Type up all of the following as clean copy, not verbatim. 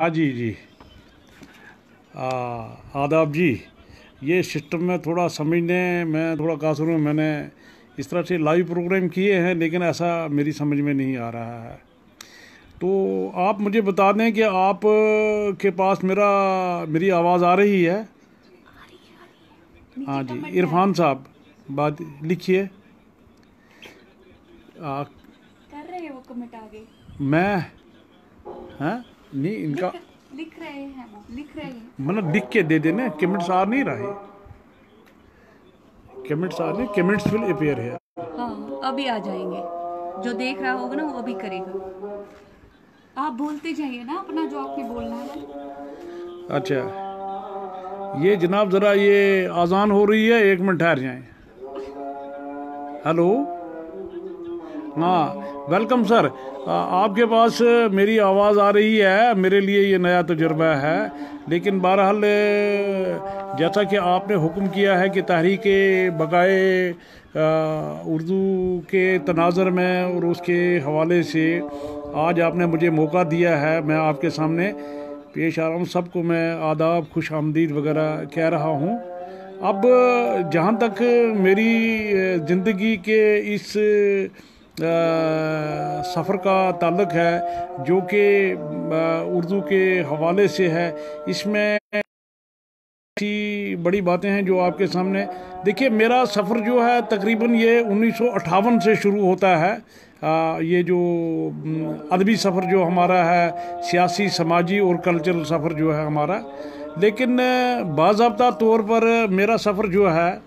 हाँ जी जी। आदाब जी। ये सिस्टम में थोड़ा समझने में थोड़ा कासर हूँ। मैंने इस तरह से लाइव प्रोग्राम किए हैं लेकिन ऐसा मेरी समझ में नहीं आ रहा है। तो आप मुझे बता दें कि आप के पास मेरी आवाज़ आ रही है। नीचे हाँ जी, कमेंट है। इरफान साहब बात लिखिए। आ, कर रहे हैं वो कमेंट आगे। मैं हाँ नहीं इनका लिख लिख रहे हैं, वो लिख रहे हैं। मतलब लिख के दे देना। कमेंट्स आ नहीं रहे। कमेंट्स आ रहे, कमेंट्स विल अपीयर है। हाँ, अभी आ जाएंगे। जो देख रहा होगा ना वो अभी करेगा। आप बोलते जाइए ना अपना जो आपने बोलना है। अच्छा, ये जनाब ज़रा ये आज़ान हो रही है, 1 मिनट ठहर जाएं। हेलो। हाँ, वेलकम सर। आपके पास मेरी आवाज़ आ रही है। मेरे लिए ये नया तजुर्बा है, लेकिन बहरहाल जैसा कि आपने हुक्म किया है कि तहरीक बक़ाए उर्दू के तनाज़र में और उसके हवाले से आज आपने मुझे मौका दिया है, मैं आपके सामने पेश आ रहा हूँ। सबको मैं आदाब, खुश आमदीद वगैरह कह रहा हूँ। अब जहाँ तक मेरी ज़िंदगी के इस सफ़र का ताल्लुक़ है जो कि उर्दू के हवाले से है, इसमें ऐसी बड़ी बातें हैं जो आपके सामने। देखिए, मेरा सफ़र जो है तकरीबन ये 1958 से शुरू होता है। ये जो अदबी सफ़र जो हमारा है, सियासी, समाजी और कल्चरल सफ़र जो है हमारा। लेकिन बाज़ाब्ता तौर पर मेरा सफ़र जो है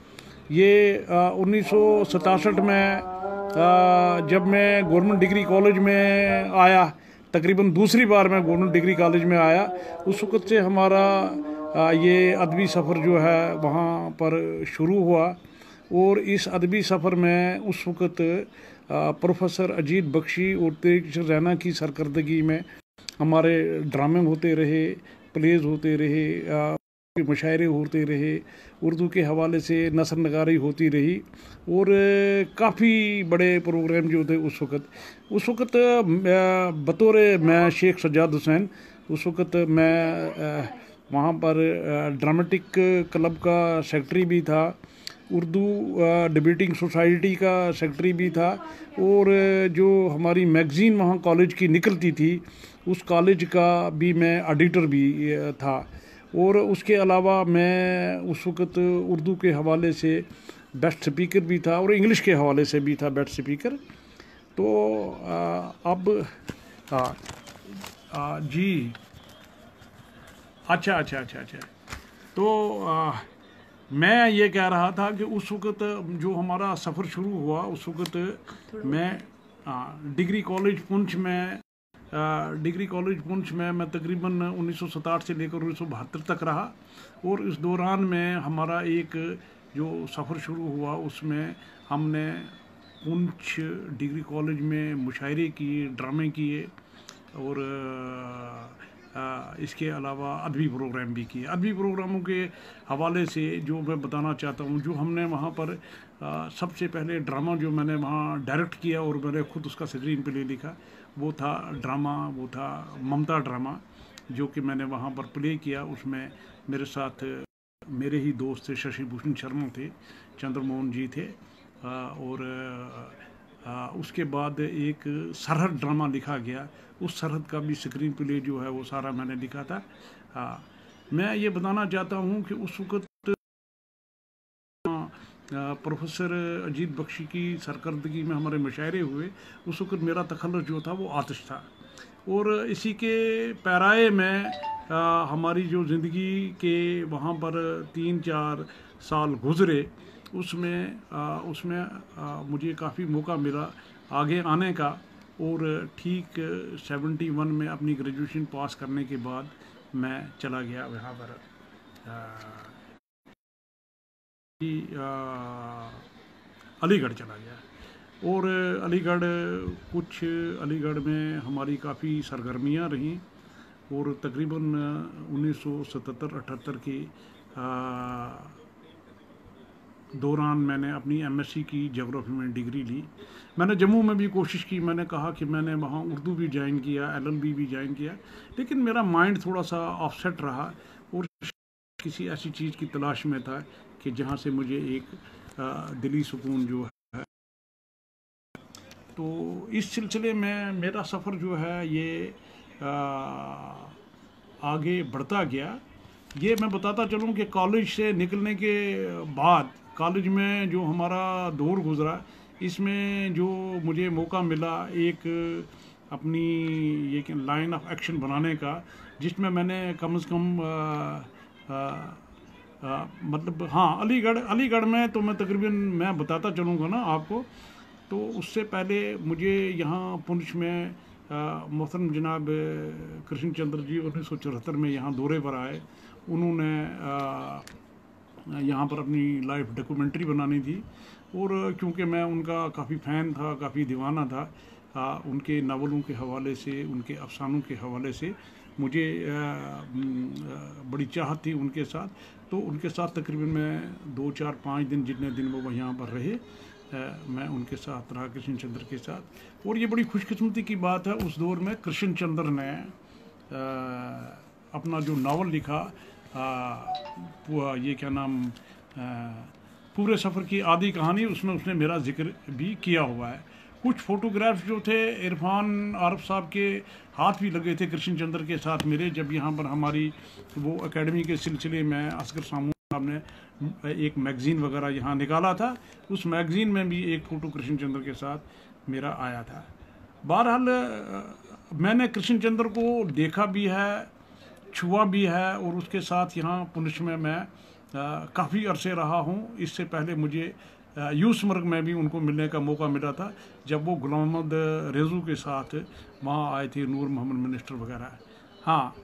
ये 1967 में जब मैं गवर्नमेंट डिग्री कॉलेज में आया, तकरीबन दूसरी बार मैं गवर्नमेंट डिग्री कॉलेज में आया, उस वक़्त से हमारा ये अदबी सफ़र जो है वहाँ पर शुरू हुआ। और इस अदबी सफ़र में उस वक़्त प्रोफेसर अजीत बख्शी और तेज रैना की सरकर्दगी में हमारे ड्रामे होते रहे, प्लेज होते रहे, मुशायरे होते रहे, उर्दू के हवाले से नसर नगारी होती रही। और काफ़ी बड़े प्रोग्राम जो थे उस वक़्त बतौर मैं शेख सज्जाद हुसैन, उस वक़्त मैं वहाँ पर ड्रामेटिक क्लब का सेक्रेटरी भी था, उर्दू डिबेटिंग सोसाइटी का सेक्रेटरी भी था, और जो हमारी मैगज़ीन वहाँ कॉलेज की निकलती थी उस कॉलेज का भी मैं एडिटर भी था। और उसके अलावा मैं उस वक़्त उर्दू के हवाले से बेस्ट स्पीकर भी था और इंग्लिश के हवाले से भी था बेस्ट स्पीकर। तो अब हाँ जी। अच्छा अच्छा अच्छा अच्छा। तो मैं ये कह रहा था कि उस वक़्त जो हमारा सफ़र शुरू हुआ उस वक़्त मैं डिग्री कॉलेज पुंछ में मैं तकरीबन 1967 से लेकर 1972 तक रहा। और इस दौरान में हमारा एक जो सफ़र शुरू हुआ उसमें हमने पुंछ डिग्री कॉलेज में मुशायरे किए, ड्रामे किए, और इसके अलावा अदबी प्रोग्राम भी किए। अदबी प्रोग्रामों के हवाले से जो मैं बताना चाहता हूँ, जो हमने वहाँ पर सबसे पहले ड्रामा जो मैंने वहाँ डायरेक्ट किया और मैंने खुद उसका स्क्रीन प्ले लिखा, वो था ममता ड्रामा, जो कि मैंने वहाँ पर प्ले किया। उसमें मेरे साथ मेरे ही दोस्त थे, शशि भूषण शर्मा थे, चंद्रमोहन जी थे, और उसके बाद एक सरहद ड्रामा लिखा गया। उस सरहद का भी स्क्रीन प्ले जो है वो सारा मैंने लिखा था। हाँ, मैं ये बताना चाहता हूँ कि उस वक़्त प्रोफेसर अजीत बख्शी की सरकर्दगी में हमारे मुशायरे हुए। उस वक़्त मेरा तखल्लुस जो था वो आतिश था। और इसी के पैराए में हमारी जो ज़िंदगी के वहाँ पर 3-4 साल गुज़रे, उसमें मुझे काफ़ी मौका मिला आगे आने का। और ठीक 71 में अपनी ग्रेजुएशन पास करने के बाद मैं चला गया वहाँ पर अलीगढ़ चला गया। और अलीगढ़ में हमारी काफ़ी सरगर्मियाँ रहीं। और तकरीबन 1977-78 की दौरान मैंने अपनी एमएससी की ज्योग्राफी में डिग्री ली। मैंने जम्मू में भी कोशिश की, मैंने कहा कि मैंने वहाँ उर्दू भी ज्वाइन किया, एलएलबी भी ज्वाइन किया, लेकिन मेरा माइंड थोड़ा सा ऑफसेट रहा और किसी ऐसी चीज़ की तलाश में था कि जहाँ से मुझे एक दिली सुकून जो है। तो इस सिलसिले में मेरा सफ़र जो है ये आगे बढ़ता गया। ये मैं बताता चलूँ कि कॉलेज से निकलने के बाद कॉलेज में जो हमारा दौर गुज़रा, इसमें जो मुझे मौका मिला एक अपनी ये लाइन ऑफ एक्शन बनाने का, जिसमें मैंने कम से कम मतलब हाँ, अलीगढ़ में तो मैं तकरीबन मैं बताता चलूँगा ना आपको। तो उससे पहले मुझे यहाँ पुंछ में मोहतरम जनाब कृष्ण चंद्र जी 1974 में यहाँ दौरे पर आए। उन्होंने यहाँ पर अपनी लाइफ डॉक्यूमेंट्री बनानी थी, और क्योंकि मैं उनका काफ़ी फ़ैन था, काफ़ी दीवाना था, उनके नावलों के हवाले से, उनके अफसानों के हवाले से मुझे बड़ी चाहत थी उनके साथ। तो उनके साथ तकरीबन मैं 2 4 5 दिन, जितने दिन वो यहाँ पर रहे, मैं उनके साथ रहा, कृष्ण चंद्र के साथ। और ये बड़ी खुशकिस्मती की बात है, उस दौर में कृष्ण चंद्र ने अपना जो नावल लिखा, ये क्या नाम, पूरे सफ़र की आधी कहानी, उसमें उसने मेरा जिक्र भी किया हुआ है। कुछ फ़ोटोग्राफ्स जो थे इरफान आरफ साहब के हाथ भी लगे थे कृष्ण चंद्र के साथ मेरे, जब यहाँ पर हमारी वो एकेडमी के सिलसिले में असगर सामू साहब ने एक मैगज़ीन वगैरह यहाँ निकाला था, उस मैगज़ीन में भी एक फ़ोटो कृष्ण चंद्र के साथ मेरा आया था। बहरहाल मैंने कृष्ण चंद्र को देखा भी है, छुआ भी है, और उसके साथ यहाँ पुंछ में मैं काफ़ी अरसे रहा हूँ। इससे पहले मुझे यूसमर्ग में भी उनको मिलने का मौका मिला था, जब वो गुलाम मोहम्मद रेजू के साथ वहाँ आए थे, नूर मोहम्मद मिनिस्टर वगैरह। हाँ,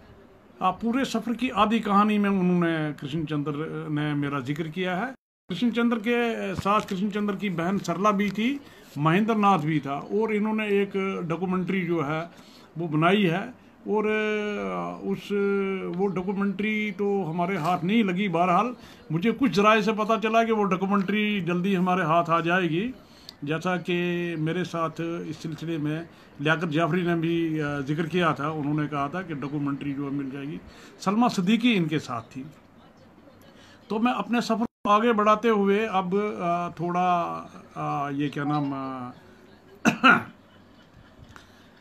पूरे सफ़र की आधी कहानी में उन्होंने कृष्ण चंद्र ने मेरा जिक्र किया है। कृष्ण चंद्र के साथ कृष्ण चंद्र की बहन सरला भी थी, महेंद्र नाथ भी था, और इन्होंने एक डॉक्यूमेंट्री जो है वो बनाई है। और उस वो डॉक्यूमेंट्री तो हमारे हाथ नहीं लगी। बहरहाल मुझे कुछ ज़राए से पता चला कि वो डॉक्यूमेंट्री जल्दी हमारे हाथ आ जाएगी, जैसा कि मेरे साथ इस सिलसिले में लियाकत जाफरी ने भी जिक्र किया था। उन्होंने कहा था कि डॉक्यूमेंट्री जो है मिल जाएगी। सलमा सिद्दीकी इनके साथ थी। तो मैं अपने सफ़र को आगे बढ़ाते हुए अब थोड़ा ये क्या नाम,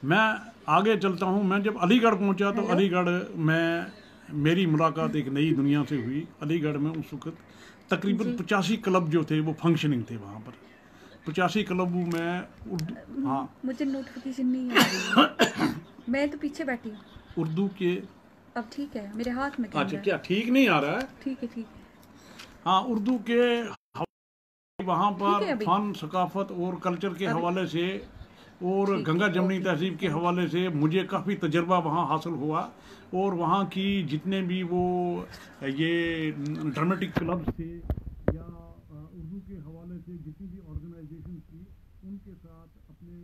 मैं आगे चलता हूँ। मैं जब अलीगढ़ पहुँचा तो अलीगढ़ में मेरी मुलाकात एक नई दुनिया से हुई। अलीगढ़ में उस वक्त तकरीबन 85 क्लब जो थे वो फंक्शनिंग थे वहाँ पर। 85 क्लब में हाँ, मुझे नोटिफिकेशन नहीं आ रही। मैं तो पीछे बैठी हूँ। उर्दू के, अब ठीक है, मेरे हाथ में अच्छा क्या ठीक नहीं आ रहा है? ठीक है। हाँ, उर्दू के वहाँ पर अभी फन, सकाफत और कल्चर के अभी हवाले से और ठीक गंगा है, जमनी ओके, तहजीब के हवाले से मुझे काफ़ी तजर्बा वहाँ हासिल हुआ। और वहाँ की जितने भी वो ये ड्रामेटिक क्लब्स थे या उर्दू के हवाले से जितनी भी ऑर्गेनाइजेशन थी, उनके साथ अपने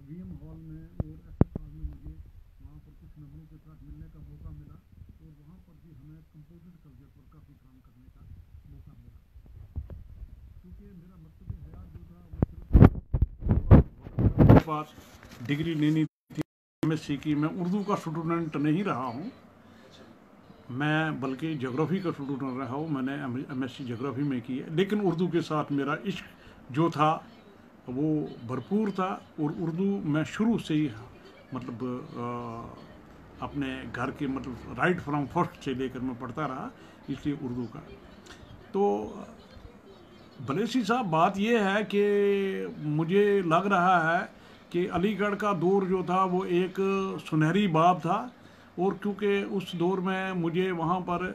वीएम हॉल में और एसएस हॉल में मुझे वहाँ पर कुछ नज़रों के साथ मिलने का मौका मिला। और वहाँ पर भी हमें कंपोजिट कल्चर पर काफ़ी काम करने का मौका मिला, क्योंकि मेरा मकसद हयात जो था वो सिर्फ पास डिग्री लेनी थी एमएससी की। मैं उर्दू का स्टूडेंट नहीं रहा हूँ, मैं बल्कि ज्योग्राफी का स्टूडेंट रहा हूँ। मैंने एमएससी ज्योग्राफी में की है, लेकिन उर्दू के साथ मेरा इश्क जो था वो भरपूर था। और उर्दू मैं शुरू से ही मतलब अपने घर के मतलब राइट फ्रॉम फर्स्ट से लेकर मैं पढ़ता रहा, इसलिए उर्दू का। तो बलेसी साहब, बात यह है कि मुझे लग रहा है कि अलीगढ़ का दौर जो था वो एक सुनहरी बाब था। और क्योंकि उस दौर में मुझे वहाँ पर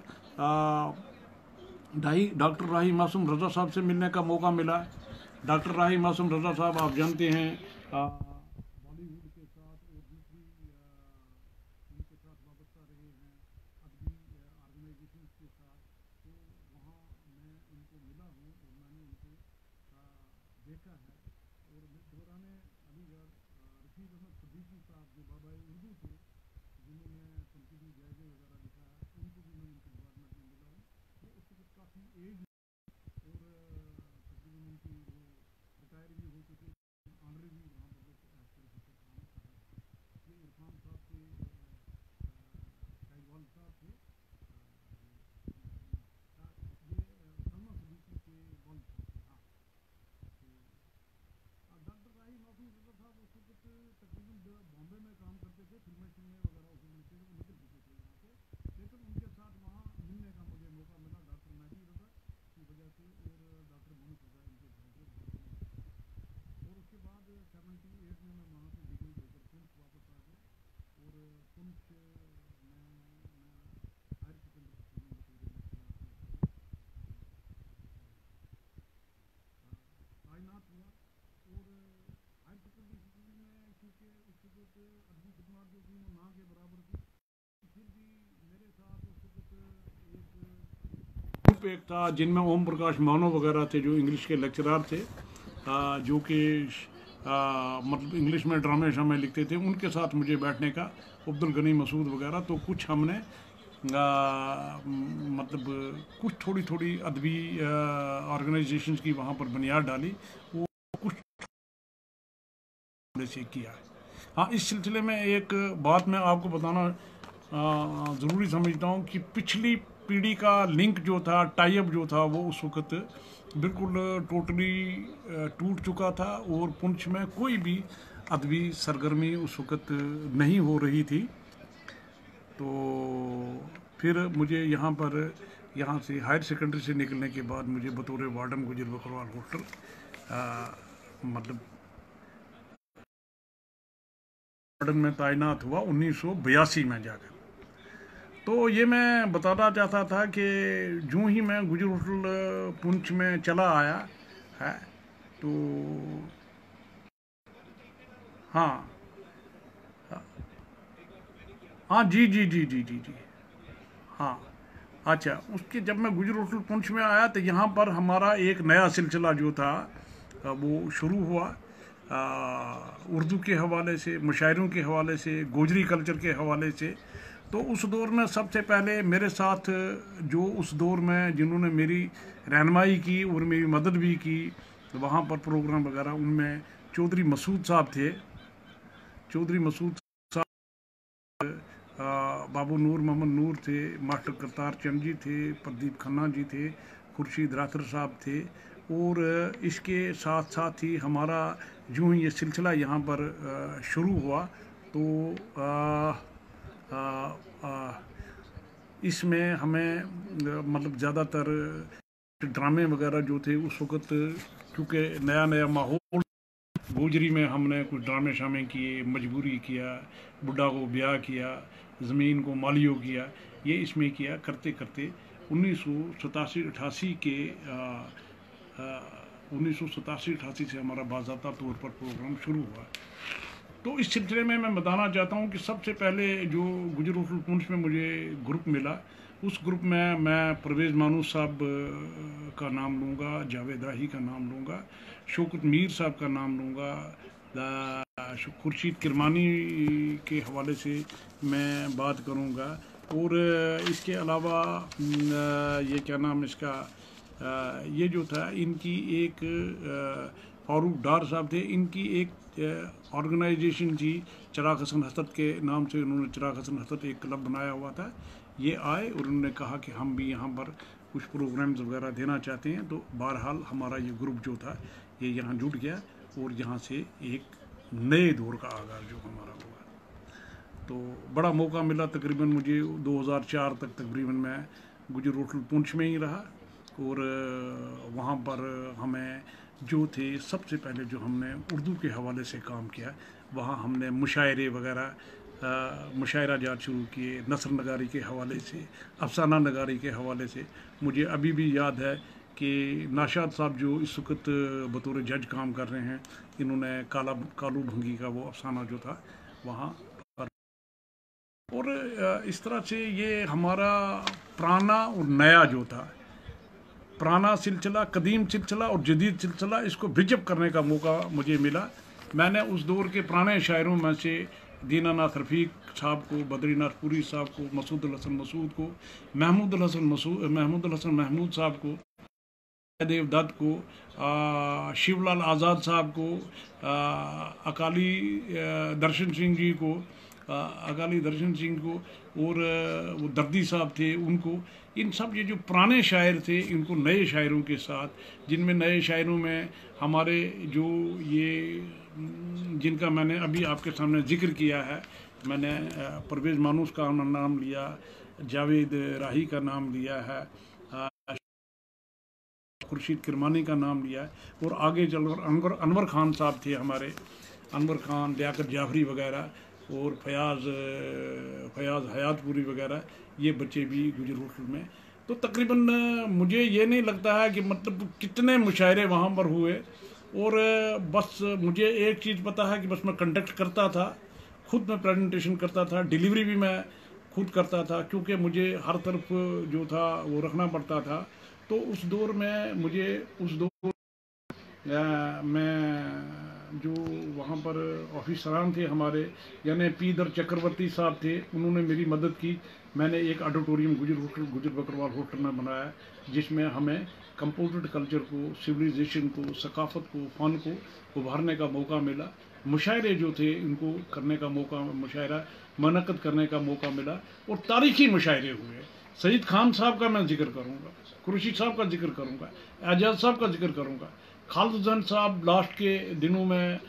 डॉक्टर राही मासूम रज़ा साहब से मिलने का मौका मिला। डॉक्टर राही मासूम रज़ा साहब आप जानते हैं बॉलीवुड के साथ और दूसरी उनके साथ वाबस्ता रहे हैं अदबी ऑर्गेनाइजेशन के साथ। तो वहाँ मैं उनको मिला हूँ और मैंने उनको देखा है। और दौरान अलीगढ़ रशीद अहमद सिद्दीकी साहब जो बाबा उर्दू थे, जिन्होंने तनकीदी जायजे वगैरह लिखा है, उनको भी मैं उनके डिपार्टमेंट में मिला हूँ। वो उस वक्त काफ़ी एज और ग्रुप एक था जिनमें ओम प्रकाश मानो वगैरह थे, जो इंग्लिश के लेक्चरर थे, जो कि मतलब इंग्लिश में ड्रामे शामे लिखते थे। उनके साथ मुझे बैठने का, अब्दुल गनी मसूद वगैरह, तो कुछ हमने मतलब कुछ थोड़ी थोड़ी अदबी ऑर्गेनाइजेशंस की वहाँ पर बुनियाद डाली, वो कुछ से किया है। हाँ, इस सिलसिले में एक बात मैं आपको बताना ज़रूरी समझता हूँ कि पिछली पीढ़ी का लिंक जो था, टाई अप जो था, वो उस वक्त बिल्कुल टोटली टूट चुका था और पुंछ में कोई भी अदबी सरगर्मी उस वक्त नहीं हो रही थी। तो फिर मुझे यहाँ से हायर सेकेंडरी से निकलने के बाद मुझे बतौर वार्डन गुजर बकरवाल हॉस्टल मतलब वार्डन में तैनात हुआ 1982 में जाकर। तो ये मैं बताना चाहता था कि जो ही मैं गुजर होटल पुंछ में चला आया है, तो हाँ हाँ जी जी जी जी जी जी हाँ, अच्छा, उसके जब मैं गुजर होटल पुंछ में आया तो यहाँ पर हमारा एक नया सिलसिला जो था वो शुरू हुआ, उर्दू के हवाले से, मुशायरों के हवाले से, गोजरी कल्चर के हवाले से। तो उस दौर में सबसे पहले मेरे साथ जो उस दौर में जिन्होंने मेरी रहनुमाई की और मेरी मदद भी की वहाँ पर प्रोग्राम वगैरह, उनमें चौधरी मसूद साहब थे, चौधरी मसूद साहब, बाबू नूर मोहम्मद नूर थे, मास्टर करतार चंद जी थे, प्रदीप खन्ना जी थे, खुर्शीद राथर साहब थे। और इसके साथ साथ ही हमारा यूँ ही ये सिलसिला यहाँ पर शुरू हुआ। तो इसमें हमें मतलब ज़्यादातर ड्रामे वगैरह जो थे उस वक्त, क्योंकि नया नया माहौल, गोजरी में हमने कुछ ड्रामे शामे किए, मजबूरी किया, बुढ़ा को ब्याह किया, ज़मीन को मालियो किया, ये इसमें किया। करते करते 1987-88 के 1987-88 से हमारा बाज़ाब्ता तौर पर प्रोग्राम शुरू हुआ। तो इस सिलसिले में मैं बताना चाहता हूँ कि सबसे पहले जो गुजर होटल पुंछ में मुझे ग्रुप मिला, उस ग्रुप में मैं परवेज़ मानूस साहब का नाम लूँगा, जावेद राही का नाम लूँगा, शौकत मीर साहब का नाम लूँगा, खुर्शीद किरमानी के हवाले से मैं बात करूँगा। और इसके अलावा ये क्या नाम इसका, ये जो था इनकी एक फारूक डार साहब थे, इनकी एक ऑर्गेनाइजेशन थी चिराग हसन हसरत के नाम से, उन्होंने चिराग हसन हसरत एक क्लब बनाया हुआ था। ये आए और उन्होंने कहा कि हम भी यहाँ पर कुछ प्रोग्राम्स वगैरह देना चाहते हैं। तो बहरहाल हमारा ये ग्रुप जो था ये यहाँ जुट गया और यहाँ से एक नए दौर का आगाज़ जो हमारा हुआ। तो बड़ा मौका मिला, तकरीबन मुझे 2004 तक तकरीबन मैं गुजर होटल पुंछ में ही रहा। और वहाँ पर हमें जो थे, सबसे पहले जो हमने उर्दू के हवाले से काम किया, वहाँ हमने मुशायरे वगैरह, मुशायरा जात शुरू किए, नसर नगारी के हवाले से, अफसाना नगारी के हवाले से। मुझे अभी भी याद है कि नाशाद साहब जो इस वक्त बतौर जज काम कर रहे हैं, इन्होंने कालू भंगी का वो अफसाना जो था वहाँ पर। और इस तरह से ये हमारा पुराना और नया जो था, पुराना सिलसिला, कदीम सिलसिला और जदीद सिलसिला, इसको ब्रिजअप करने का मौका मुझे मिला। मैंने उस दौर के पुराने शायरों में से दीनानाथ रफ़ीक साहब को, बद्रीनाथ पुरी साहब को, मसूद हसन मसूद को, महमूद हसन महमूद साहब को, देव दत्त को, शिवलाल आज़ाद साहब को, अकाली दर्शन सिंह जी को, और वो दर्दी साहब थे उनको, इन सब ये जो पुराने शायर थे, इनको नए शायरों के साथ, जिनमें नए शायरों में हमारे जो ये जिनका मैंने अभी आपके सामने जिक्र किया है, मैंने परवेज़ मानूस का नाम लिया, जावेद राही का नाम लिया है, खुर्शीद किरमानी का नाम लिया है, और आगे चलकर अनवर खान साहब थे हमारे, अनवर खान, लियाकत जाफरी वगैरह, और फयाज़ हयातपुरी वगैरह, ये बच्चे भी गुजर होटल में। तो तकरीबन मुझे ये नहीं लगता है कि मतलब कितने मुशायरे वहाँ पर हुए। और बस मुझे एक चीज़ पता है कि बस मैं कंडक्ट करता था, खुद मैं प्रेजेंटेशन करता था, डिलीवरी भी मैं खुद करता था, क्योंकि मुझे हर तरफ जो था वो रखना पड़ता था। तो उस दौर में मुझे उस दौर मैं जो वहाँ पर ऑफिसरान थे हमारे, यानी पीदर चक्रवर्ती साहब थे, उन्होंने मेरी मदद की। मैंने एक ऑडिटोरियम गुजर बकरवाल होटल में बनाया, जिसमें हमें कंपोजिट कल्चर को, सिविलाइजेशन को, सकाफत को, फ़न को उभारने का मौका मिला। मुशायरे जो थे उनको करने का मौका, मुशायरा मनक़द करने का मौका मिला, और तारीख़ी मुशायरे हुए। सईद खान साहब का मैं जिक्र करूँगा, कुरैशी साहब का जिक्र करूँगा, एजाज साहब का जिक्र करूँगा। खालिद हुसैन साहब लास्ट के दिनों में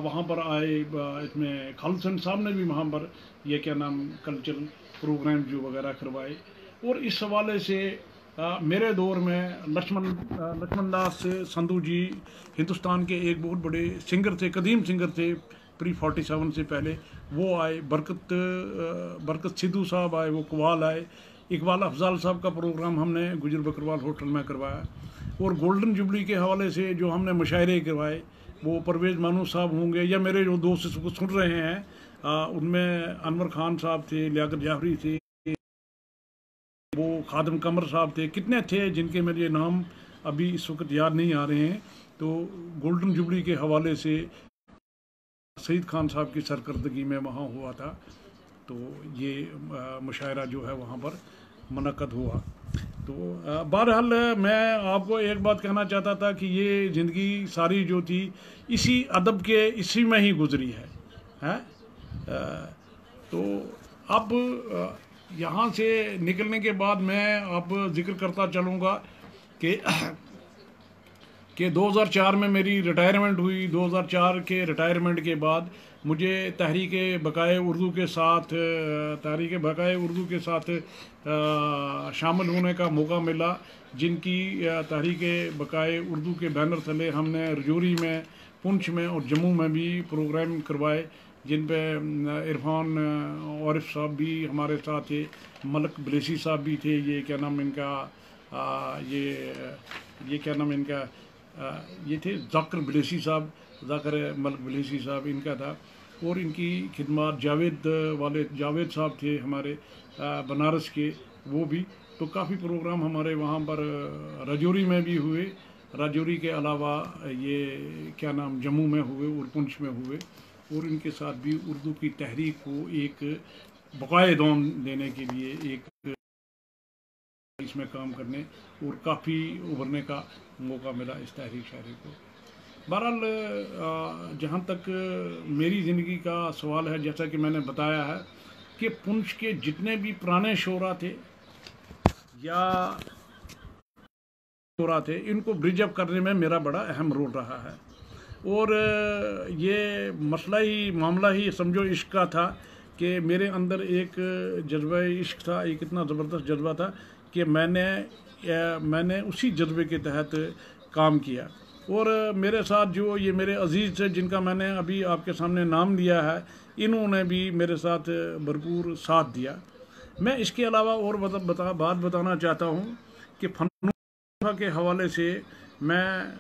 वहाँ पर आए, इसमें खालिद हुसैन साहब ने भी वहाँ पर ये क्या नाम कल्चरल प्रोग्राम जो वगैरह करवाए। और इस हवाले से मेरे दौर में लक्ष्मण दास संधू जी हिंदुस्तान के एक बहुत बड़े सिंगर थे, कदीम सिंगर थे, प्री 47 से पहले। वो आए, बरकत सिद्धू साहब आए, वो कवाल आए। इकबाल अफजाल साहब का प्रोग्राम हमने गुजर बकरवाल होटल में करवाया। और गोल्डन जुबली के हवाले से जो हमने मुशायरे करवाए, वो परवेज़ मानू साहब होंगे, या मेरे जो दोस्त इसको सुन रहे हैं उनमें अनवर खान साहब थे, लियाकत जाफरी थे, वो खादम कमर साहब थे, कितने थे जिनके मेरे नाम अभी इस वक्त याद नहीं आ रहे हैं। तो गोल्डन जुबली के हवाले से सईद खान साहब की सरकर्दगी में वहाँ हुआ था, तो ये मुशायरा जो है वहाँ पर मुनक़्क़द हुआ। तो बहरहाल मैं आपको एक बात कहना चाहता था कि ये ज़िंदगी सारी जो थी इसी अदब के इसी में ही गुजरी है। तो अब यहाँ से निकलने के बाद मैं अब जिक्र करता चलूँगा कि 2004 में मेरी रिटायरमेंट हुई। 2004 के रिटायरमेंट के बाद मुझे तहरीक बकाए उर्दू के साथ शामिल होने का मौका मिला, जिनकी तहरीक बकाए उर्दू के बैनर तले हमने रजौरी में, पुंछ में और जम्मू में भी प्रोग्राम करवाए, जिन पे इरफान आरिफ साहब भी हमारे साथ थे, मलक बलेसी साहब भी थे, ये क्या नाम इनका ये क्या नाम इनका ये थे जाकर बलेसी साहब, जाकर मलक बलेसी साहब इनका था। और इनकी खिदमत जावेद साहब थे हमारे बनारस के, वो भी। तो काफ़ी प्रोग्राम हमारे वहाँ पर रजौरी में भी हुए, रजौरी के अलावा ये क्या नाम जम्मू में हुए और पुंछ में हुए। और इनके साथ भी उर्दू की तहरीक को एक बकाए दौम देने के लिए एक इसमें काम करने और काफ़ी उभरने का मौका मिला इस तहरीक शायरी को। बहरहाल जहाँ तक मेरी ज़िंदगी का सवाल है, जैसा कि मैंने बताया है कि पुंछ के जितने भी पुराने शोरा थे या शोरा थे, इनको ब्रिज अप करने में मेरा बड़ा अहम रोल रहा है। और ये मामला ही समझो इश्क का था कि मेरे अंदर एक जज्बा इश्क था, एक इतना ज़बरदस्त जज्बा था कि मैंने उसी जज्बे के तहत काम किया। और मेरे साथ जो ये मेरे अजीज़ थे, जिनका मैंने अभी आपके सामने नाम लिया है, इन्होंने भी मेरे साथ भरपूर साथ दिया। मैं इसके अलावा और बात बताना चाहता हूँ कि फन के हवाले से मैं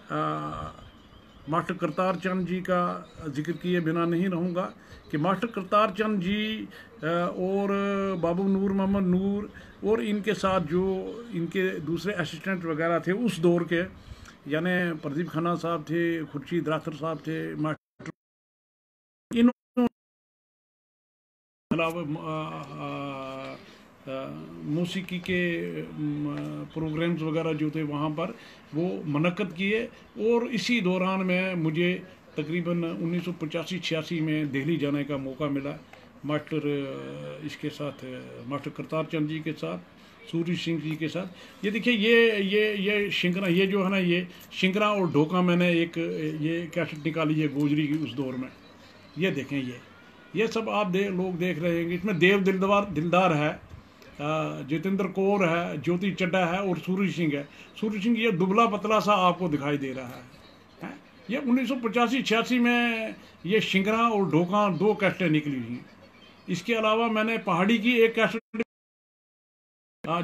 मास्टर करतार चंद जी का जिक्र किए बिना नहीं रहूँगा कि मास्टर करतार चंद जी और बाबू नूर मोहम्मद नूर और इनके साथ जो इनके दूसरे असिस्टेंट वगैरह थे उस दौर के, यानी प्रदीप खन्ना साहब थे, खुर्शीद राथर साहब थे, मास्टर इन्होंने मौसीकी के प्रोग्राम्स वगैरह जो थे वहाँ पर वो मुनक़्क़द किए। और इसी दौरान में मुझे तकरीबन 1985-86 में दिल्ली जाने का मौका मिला, इसके साथ मास्टर करतार चंद जी के साथ, सूरी सिंह जी के साथ। ये देखिए ये शिंगरा, ये जो है ना, ये शिंगरा और ढोका मैंने एक ये कैसेट निकाली है गोजरी की उस दौर में। ये देखें, ये सब आप लोग देख रहे हैं। इसमें देव दिलदार है, जितेंद्र कौर है, ज्योति चड्डा है और सूरी सिंह है। सूरी सिंह ये दुबला पतला सा आपको दिखाई दे रहा है। ये 1985-86 में ये शिंगरा और ढोका 2 कैसेटें निकली हुई। इसके अलावा मैंने पहाड़ी की एक कैसेट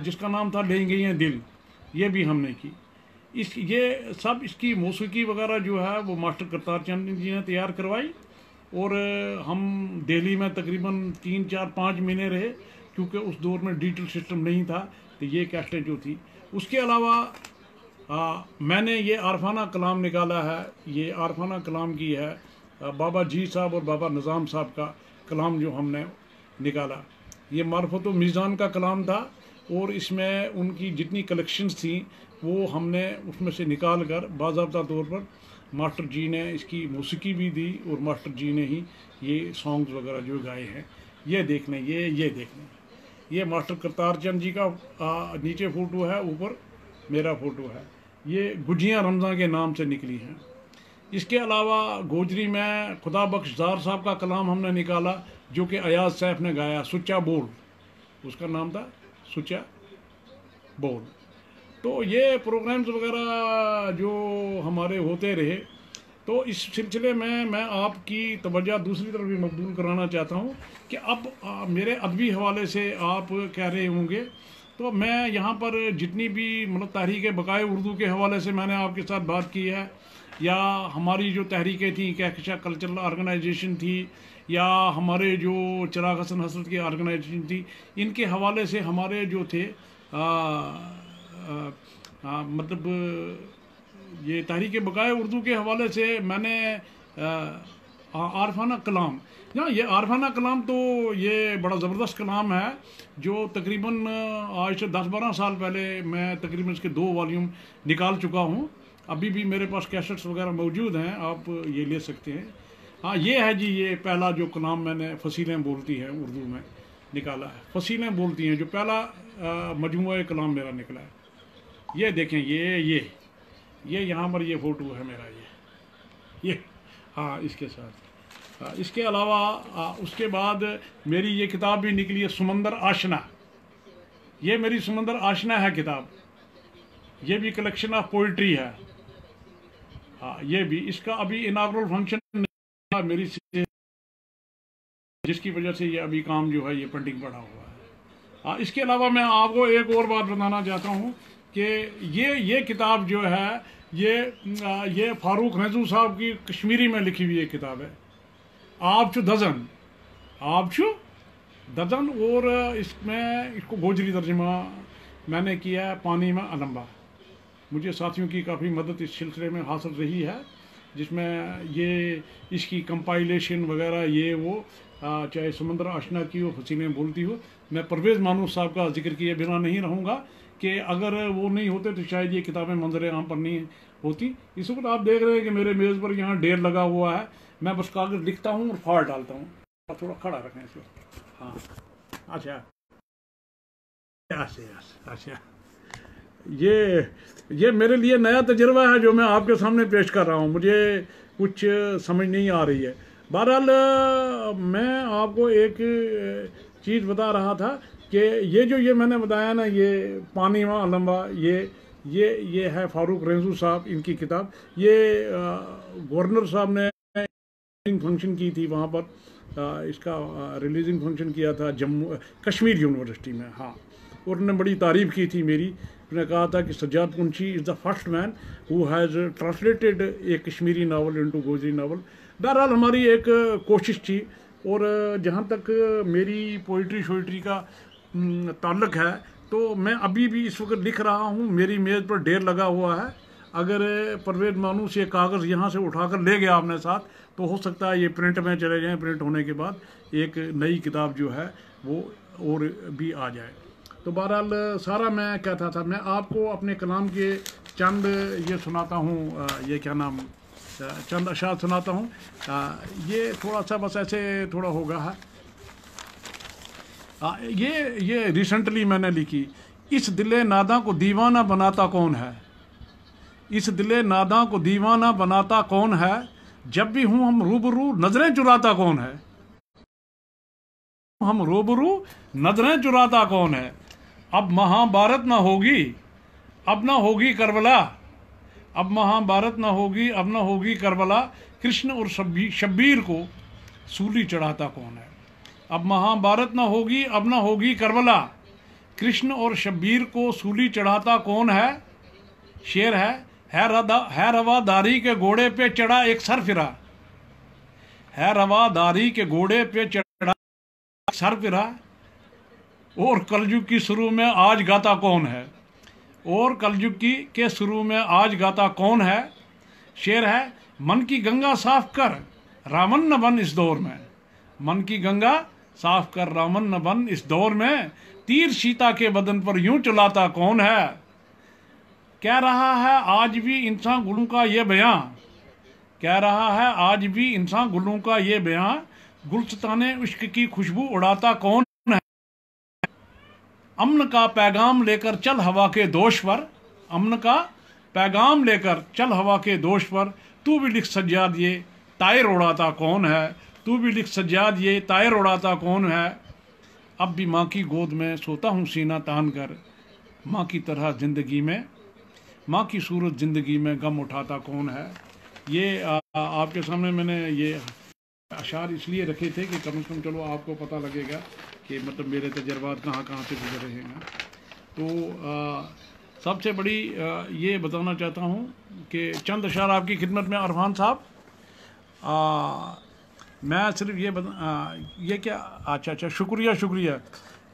जिसका नाम था ले गई हैं दिल, ये भी हमने की। ये सब इसकी मौसीकी वगैरह जो है वो मास्टर करतार चंद जी ने तैयार करवाई। और हम दिल्ली में तकरीबन 3-4-5 महीने रहे, क्योंकि उस दौर में डिजिटल सिस्टम नहीं था, तो ये कैसेटें जो थी। उसके अलावा मैंने ये आरफाना कलाम निकाला है। ये आरफाना कलाम की है बाबा जी साहब और बाबा निज़ाम साहब का कलाम जो हमने निकाला। ये मार्फत मीज़ान का कलाम था और इसमें उनकी जितनी कलेक्शंस थी वो हमने उसमें से निकाल कर बाज़ाब्ता तौर पर मास्टर जी ने इसकी मौसीकी भी दी और मास्टर जी ने ही ये सॉन्ग्स वगैरह जो गाए हैं। ये देख लें, ये देख लें, ये मास्टर करतार चंद जी का नीचे फ़ोटो है, ऊपर मेरा फ़ोटो है। ये गुजियाँ रमज़ान के नाम से निकली हैं। इसके अलावा गोजरी में खुदा बख्शदार साहब का कलाम हमने निकाला जो कि अयाज सैफ ने गाया, सुच्चा बोल, उसका नाम था सुच्चा बोल। तो ये प्रोग्राम्स वगैरह जो हमारे होते रहे, तो इस सिलसिले में मैं आपकी तवज्जो दूसरी तरफ भी मकबूल कराना चाहता हूँ कि अब मेरे अदबी हवाले से आप कह रहे होंगे, तो मैं यहाँ पर जितनी भी मतलब तहरीक बकाए उर्दू के हवाले से मैंने आपके साथ बात की है, या हमारी जो तहरीकें थी, कहकशा कल्चरल ऑर्गेनाइजेशन थी, या हमारे जो चिराग हसन हसरत की ऑर्गेनाइजेशन थी, इनके हवाले से हमारे जो थे मतलब ये तहरीक बकाए उर्दू के हवाले से मैंने आरफाना कलाम, ये आरफाना कलाम तो ये बड़ा ज़बरदस्त कलाम है जो तकरीबन आज से 10-12 साल पहले मैं तकरीबन इसके 2 वॉल्यूम निकाल चुका हूँ। अभी भी मेरे पास कैसेट्स वगैरह मौजूद हैं, आप ये ले सकते हैं। हाँ, ये है जी, ये पहला जो कलाम मैंने फसीलें बोलती हैं उर्दू में निकाला है। फसीलें बोलती हैं जो पहला मजमूआ कलाम मेरा निकला है। ये देखें, ये यहाँ पर ये फ़ोटो है मेरा, ये हाँ, इसके साथ। इसके अलावा उसके बाद मेरी ये किताब भी निकली है, समंदर आशना। ये मेरी समंदर आशना है किताब, ये भी कलेक्शन ऑफ पोइट्री है। हाँ, ये भी, इसका अभी इनागुरल फंक्शन मेरी से, जिसकी वजह से ये अभी काम जो है ये पेंडिंग पड़ा हुआ है। हाँ, इसके अलावा मैं आपको एक और बात बताना चाहता हूँ कि ये किताब जो है ये फारूक रेजू साहब की कश्मीरी में लिखी हुई एक किताब है, आबचू दजन, और इसमें इसको गोजरी तर्जमा मैंने किया है, पानी में अलम्बा। मुझे साथियों की काफ़ी मदद इस सिलसिले में हासिल रही है, जिसमें ये इसकी कंपाइलेशन वगैरह ये वो चाहे समंदर आशना की हो, फसीलें बोलती हो। मैं परवेज़ मानूस साहब का जिक्र किए बिना नहीं रहूँगा कि अगर वो नहीं होते तो शायद ये किताबें मंजर आम पर नहीं होती। इस वक्त आप देख रहे हैं कि मेरे मेज़ पर यहाँ ढेर लगा हुआ है, मैं बस कागज़ लिखता हूँ और फाड़ डालता हूँ। थोड़ा खड़ा रखें इसको। हाँ, अच्छा, ये मेरे लिए नया तजुर्बा है जो मैं आपके सामने पेश कर रहा हूँ, मुझे कुछ समझ नहीं आ रही है। बहरहाल मैं आपको एक चीज़ बता रहा था कि ये मैंने बताया ना, ये पानी में अलम्बा, ये है फारूक रेजू साहब, इनकी किताब। ये गवर्नर साहब ने फंक्शन की थी वहाँ पर, इसका रिलीजिंग फंक्शन किया था जम्मू कश्मीर यूनिवर्सिटी में। हाँ, और उन्होंने बड़ी तारीफ़ की थी मेरी। उन्होंने कहा था कि Sajjad Kunchi is the first man who has translated a Kashmiri novel into Gojri novel. बहरहाल हमारी एक कोशिश थी, और जहाँ तक मेरी पोइट्री शोइट्री का ताल्लुक़ है, तो मैं अभी भी इस वक्त लिख रहा हूँ, मेरी मेज़ पर ढेर लगा हुआ है। अगर परवेज़ मानूस ये कागज़ यहाँ से उठाकर ले गया अपने साथ, तो हो सकता है ये प्रिंट में चले जाएँ, प्रिंट होने के बाद एक नई किताब जो है वो और भी आ जाए। तो बहरहाल सारा मैं कहता था, मैं आपको अपने कलाम के चंद ये सुनाता हूँ, ये क्या नाम, चंद अशार सुनाता हूँ। ये थोड़ा सा बस ऐसे थोड़ा होगा है। ये रिसेंटली मैंने लिखी। इस दिले नादा को दीवाना बनाता कौन है, इस दिले नादा को दीवाना बनाता कौन है, जब भी हूँ हम रूबरू नजरें चुराता कौन है, हम रूबरू नजरें चुराता कौन है। अब महाभारत ना होगी, अब ना होगी करबला, अब महाभारत ना होगी, अब ना होगी करबला, कृष्ण और शब्बीर को सूली चढ़ाता कौन है। अब महाभारत ना होगी, अब ना होगी करबला, कृष्ण और शब्बीर को सूली चढ़ाता कौन है। शेर है रवादारी के घोड़े पे चढ़ा एक सरफिरा, है रवादारी के घोड़े पे चढ़ा सर फिरा, और कलयुग की शुरू में आज गाता कौन है। और कलयुग की के शुरू में आज गाता कौन है। शेर है, मन की गंगा साफ कर रावण न बन इस दौर में। मन की गंगा साफ कर रावण न बन इस दौर में, तीर सीता के बदन पर यूं चलाता कौन है। कह रहा है आज भी इंसान गुलों का ये बयां, कह रहा है आज भी इंसान गुलों का ये बयां, गुलस्ताने इश्क की खुशबू उड़ाता कौन है। अमन का पैगाम लेकर चल हवा के दोष पर, अमन का पैगाम लेकर चल हवा के दोष पर, तू भी लिख सज्जाद ये तायर उड़ाता कौन है। तू भी लिख सज्जाद ये तायर उड़ाता कौन है। अब भी माँ की गोद में सोता हूँ सीना तान कर, माँ की तरह जिंदगी में, माँ की सूरत जिंदगी में गम उठाता कौन है। ये आपके सामने मैंने ये अशार इसलिए रखे थे कि कम से कम चलो आपको पता लगेगा कि मतलब मेरे तजर्बात कहाँ कहाँ से गुजर रहे हैं। तो सबसे बड़ी ये बताना चाहता हूँ कि चंद अशार आपकी खिदमत में अरफान साहब। मैं सिर्फ ये ये क्या, अच्छा शुक्रिया शुक्रिया।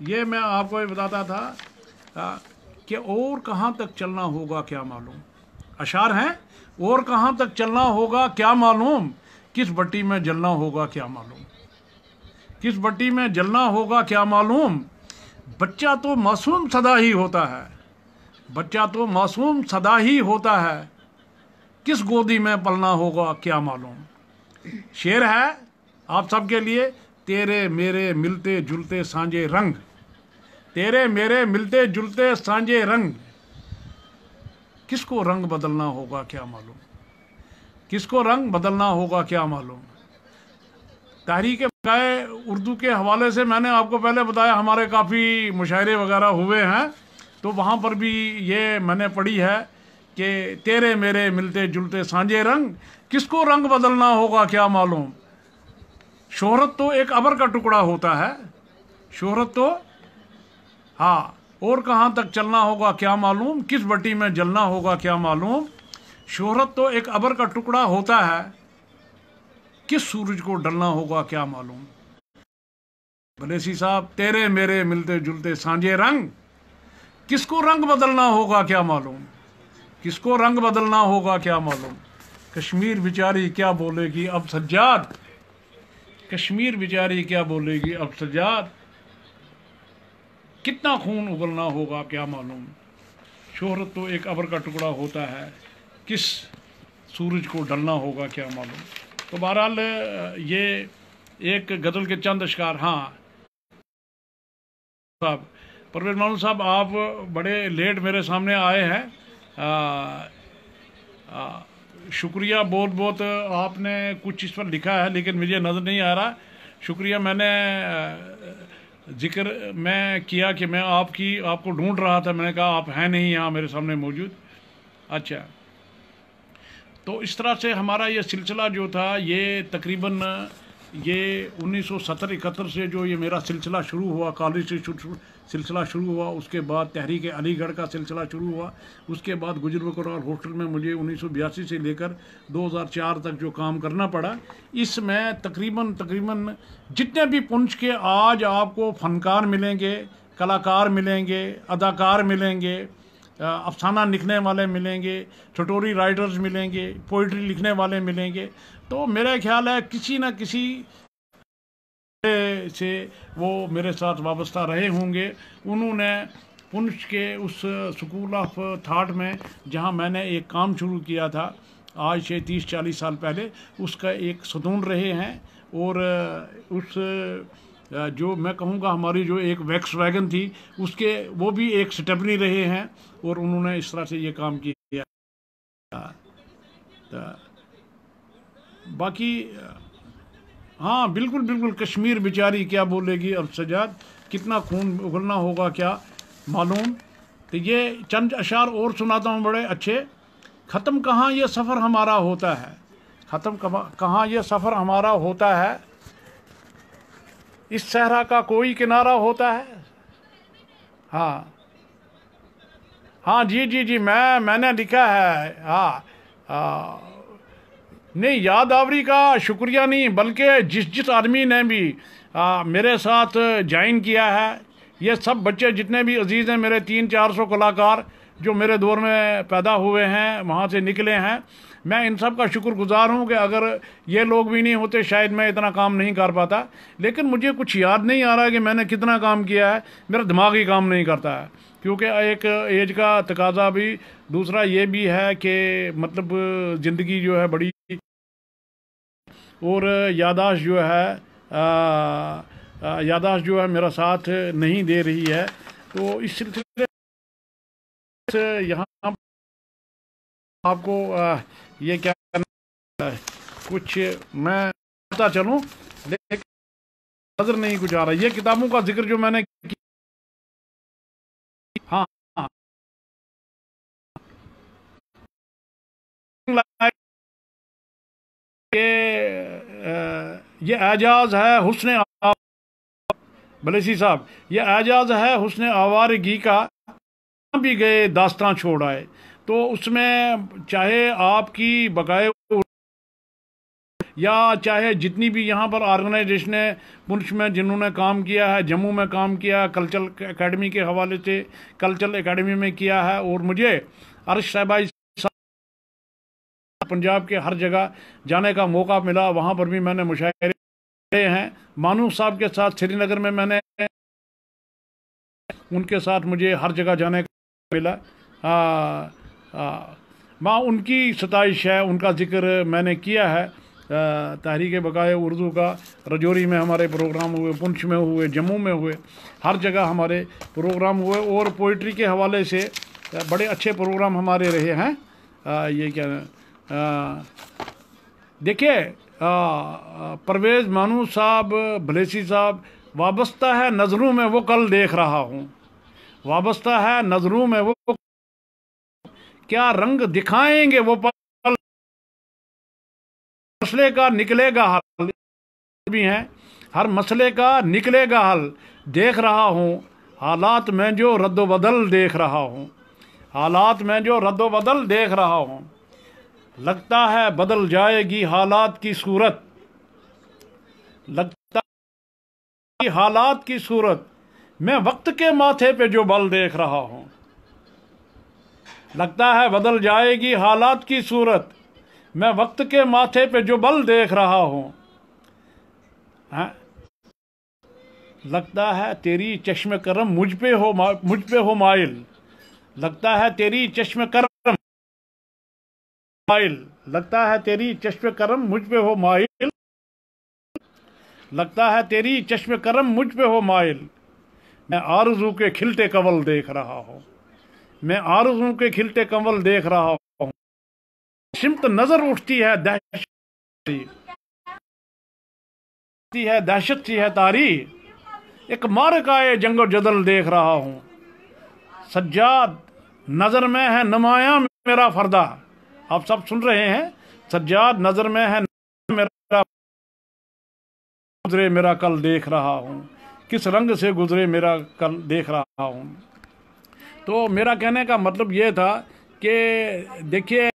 ये मैं आपको ये बताता था कि और कहाँ तक चलना होगा क्या मालूम। अशार हैं, और कहाँ तक चलना होगा क्या मालूम, किस भट्टी में जलना होगा क्या मालूम, किस भट्टी में जलना होगा क्या मालूम। बच्चा तो मासूम सदा ही होता है, बच्चा तो मासूम सदा ही होता है, किस गोदी में पलना होगा क्या मालूम। शेर है आप सबके लिए, तेरे मेरे मिलते जुलते सांझे रंग, तेरे मेरे मिलते जुलते सांझे रंग, किसको रंग बदलना होगा क्या मालूम, किसको रंग बदलना होगा क्या मालूम। तहरीक बकाए उर्दू के हवाले से मैंने आपको पहले बताया हमारे काफ़ी मुशायरे वगैरह हुए हैं, तो वहाँ पर भी ये मैंने पढ़ी है कि तेरे मेरे मिलते जुलते सांझे रंग, किसको रंग बदलना होगा क्या मालूम। शोहरत तो एक अबर का टुकड़ा होता है, शोहरत तो हाँ, और कहाँ तक चलना होगा क्या मालूम, किस भट्टी में जलना होगा क्या मालूम। शोहरत तो एक अबर का टुकड़ा होता है, किस सूरज को डलना होगा क्या मालूम। भलेसी साहब, तेरे मेरे मिलते जुलते सांझे रंग, किसको रंग बदलना होगा क्या मालूम, किसको रंग बदलना होगा क्या मालूम। कश्मीर बेचारी क्या बोलेगी अब सज्जाद, कश्मीर बेचारी क्या बोलेगी अब सज्जाद, कितना खून उगलना होगा क्या मालूम। शोहरत तो एक अबर का टुकड़ा होता है, किस सूरज को डलना होगा क्या मालूम। तो बहरहाल ये एक गज़ल के चंद अशकार। हाँ साहब, परवेज़ मानूर साहब, आप बड़े लेट मेरे सामने आए हैं। शुक्रिया बहुत बहुत, आपने कुछ इस पर लिखा है लेकिन मुझे नज़र नहीं आ रहा। शुक्रिया। मैंने जिक्र मैं किया कि मैं आपको ढूंढ रहा था, मैंने कहा आप हैं नहीं यहाँ मेरे सामने मौजूद। अच्छा, तो इस तरह से हमारा ये सिलसिला जो था, ये तकरीबन ये 1970-71 से जो ये मेरा सिलसिला शुरू हुआ, कॉलेज से सिलसिला शुरू हुआ, उसके बाद तहरीक अलीगढ़ का सिलसिला शुरू हुआ, उसके बाद गुजर बकरवाल हॉस्टल में मुझे 1982 से लेकर 2004 तक जो काम करना पड़ा, इसमें तकरीबन जितने भी पुंछ के आज आपको फनकार मिलेंगे, कलाकार मिलेंगे, अदाकार मिलेंगे, अफसाना लिखने वाले मिलेंगे, स्टोरी राइटर्स मिलेंगे, पोइट्री लिखने वाले मिलेंगे, तो मेरा ख्याल है किसी न किसी से वो मेरे साथ वाबस्ता रहे होंगे। उन्होंने पुंछ के उस स्कूल ऑफ थाट में जहां मैंने एक काम शुरू किया था आज से 30-40 साल पहले, उसका एक सदून रहे हैं। और उस जो मैं कहूँगा हमारी जो एक वैक्स वैगन थी, उसके वो भी एक स्टेपनी रहे हैं, और उन्होंने इस तरह से ये काम किया। बाकी हाँ बिल्कुल बिल्कुल, कश्मीर बेचारी क्या बोलेगी अब सजाद, कितना खून उगलना होगा क्या मालूम। तो ये चंद अशार और सुनाता हूँ बड़े अच्छे। ख़त्म कहाँ ये सफ़र हमारा होता है, ख़त्म कहाँ ये सफ़र हमारा होता है, इस सहरा का कोई किनारा होता है। हाँ हाँ जी मैंने लिखा है। हाँ नहीं, यादावरी का शुक्रिया नहीं, बल्कि जिस आदमी ने भी मेरे साथ ज्वाइन किया है, ये सब बच्चे जितने भी अजीज़ हैं मेरे 300-400 कलाकार जो मेरे दौर में पैदा हुए हैं, वहाँ से निकले हैं। मैं इन सब का शुक्रगुजार हूँ कि अगर ये लोग भी नहीं होते शायद मैं इतना काम नहीं कर पाता। लेकिन मुझे कुछ याद नहीं आ रहा कि मैंने कितना काम किया है, मेरा दिमाग ही काम नहीं करता है, क्योंकि एक एज का तकाजा भी, दूसरा ये भी है कि मतलब ज़िंदगी जो है बड़ी, और यादाश्त जो है यादाश्त जो है मेरा साथ नहीं दे रही है। तो इस सिलसिले से यहाँ आपको ये क्या करना है, कुछ मैं पता चलूँ, लेकिन नजर नहीं कुछ आ रहा। ये किताबों का जिक्र जो मैंने हाँ हाँ, ये एजाज है हुस्न बलेसी साहब, ये एजाज है हुस्न आवारगी का, भी गए दास्तां छोड़ आए। तो उसमें चाहे आपकी बकाए या चाहे जितनी भी यहाँ पर ऑर्गेनाइजेशन है पुंछ में जिन्होंने काम किया है, जम्मू में काम किया है, कल्चरल एकेडमी के हवाले से कल्चरल एकेडमी में किया है, और मुझे अर्श साहबाई पंजाब के हर जगह जाने का मौका मिला, वहाँ पर भी मैंने मुशायरे हैं। मानू साहब के साथ श्रीनगर में मैंने, उनके साथ मुझे हर जगह जाने का मिला। माँ उनकी सताइश है, उनका जिक्र मैंने किया है। तहरीक बकाए उर्दू का रजौरी में हमारे प्रोग्राम हुए, पुंछ में हुए, जम्मू में हुए, हर जगह हमारे प्रोग्राम हुए, और पोइट्री के हवाले से बड़े अच्छे प्रोग्राम हमारे रहे हैं। ये क्या देखिए, परवेज़ मानू साहब, बलेसी साहब, वाबस्ता है नज़रों में वो कल देख रहा हूँ, वाबस्ता है नज़रों में वो क्या रंग दिखाएंगे वो पल, मसले का निकलेगा हल भी हैं, हर मसले का निकलेगा हल, देख रहा हूँ हालात में जो रद्द बदल देख रहा हूँ, हालात में जो रद्द बदल देख रहा हूँ। लगता है बदल जाएगी हालात की सूरत, लगता है हालात की सूरत, मैं वक्त के माथे पे जो बल देख रहा हूँ। लगता है बदल जाएगी हालात की सूरत, मैं वक्त के माथे पे जो बल देख रहा हूँ। लगता है तेरी चश्म करम मुझ पे हो माइल, लगता है तेरी चश्म करम माइल, लगता है तेरी चश्म करम मुझ पे हो माइल, लगता है तेरी चश्म करम मुझ पे हो माइल। मैं आरज़ू के खिलते कंवल देख रहा हूँ, मैं आरज़ू के खिलते कंवल देख रहा हूँ। सिमत नजर उठती है दहशत सी है तारी, एक मारकाए जंगो जदल देख रहा हूँ। सज्जाद नजर में है नुमाया मेरा फरदा, आप सब सुन रहे हैं, सज्जाद नजर में है मेरा, गुजरे मेरा कल देख रहा हूँ, किस रंग से गुजरे मेरा कल देख रहा हूँ। तो मेरा कहने का मतलब ये था कि देखिए